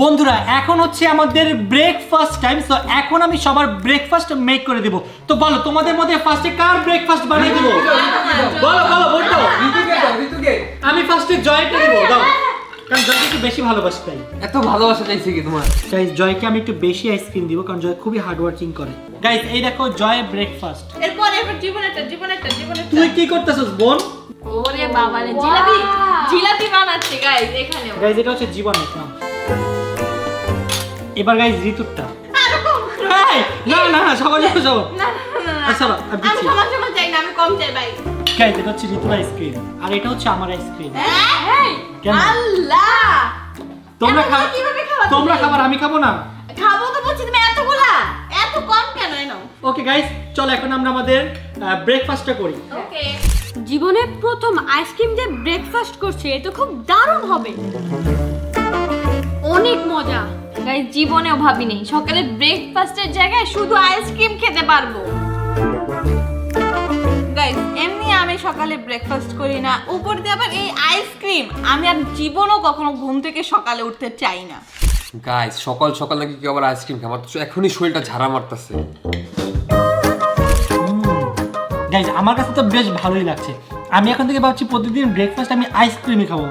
বন্ধুরা এখন হচ্ছে আমাদের ব্রেকফাস্ট টাইম। সো এখন আমি সবার ব্রেকফাস্ট মেক করে দেব। তো বলো তোমাদের মধ্যে ফার্স্টে কার ব্রেকফাস্ট বানিয়ে দেব? বলো বলো বলো। ঋতুকে আমি ফার্স্টে জয়কে দেব। দাও, কারণ জয়কে একটু বেশি ভালোবাসি তাই। এত ভালোবাসা চাইছে কি তোমার? গাইস জয়কে আমি একটু বেশি আইসক্রিম দিব, কারণ জয় খুবই হার্ড ওয়ার্কিং করে। গাইস এই দেখো জয় ব্রেকফাস্ট। এরপর জীবনেরটা তুই কি করতেছস বোন? ওরে বাবা রে, জিলাপি জিলাপি বানাচ্ছে গাইস এখানে। গাইস এটা হচ্ছে জীবনের নাম। এবার গাইস ঋতুরটা। আরো কম। এই, না না সবাই যাও যাও। না না না আচ্ছা আমি আমি দিচ্ছি। সমান চাই না, আমি কম চাই ভাই। গাইস এটা হচ্ছে ঋতুর আইসক্রিম আর এটা হচ্ছে আমার আইসক্রিম। এই কেন? আল্লাহ, তোমরা এত খাও, কিভাবে খাওয়া তোমরা তুমি? খাবার আমি খাবো না। খাবো তো বলছি, তুমি এতগুলা এত কম কেন এনো? ওকে গাইস চলো এখন আমরা আমাদের ব্রেকফাস্টটা করি। ওকে। জীবনে প্রথম আইসক্রিম দিয়ে ব্রেকফাস্ট করছে, এটা খুব দারুণ হবে, অনেক মজা। গাইস জীবনেও ভাবিনি সকালে ব্রেকফাস্টের জায়গায় শুধু আইসক্রিম খেতে পারবো। গাইস এমনি আমি সকালে ব্রেকফাস্ট করি না, উপর দিয়ে আবার এই আইসক্রিম। আমি আর জীবনও কখনো ঘুম থেকে সকালে উঠতে চাই না। গাইস সকাল সকাল নাকি কি আবার আইসক্রিম খাই? আমার তো এখনই শরীরটা ঝাড়া মারতেছে। গাইস আমার কাছে তো বেশ ভালোই লাগছে। আমি এখন থেকে ভাবছি প্রতিদিন ব্রেকফাস্ট আমি আইসক্রিমই খাবো।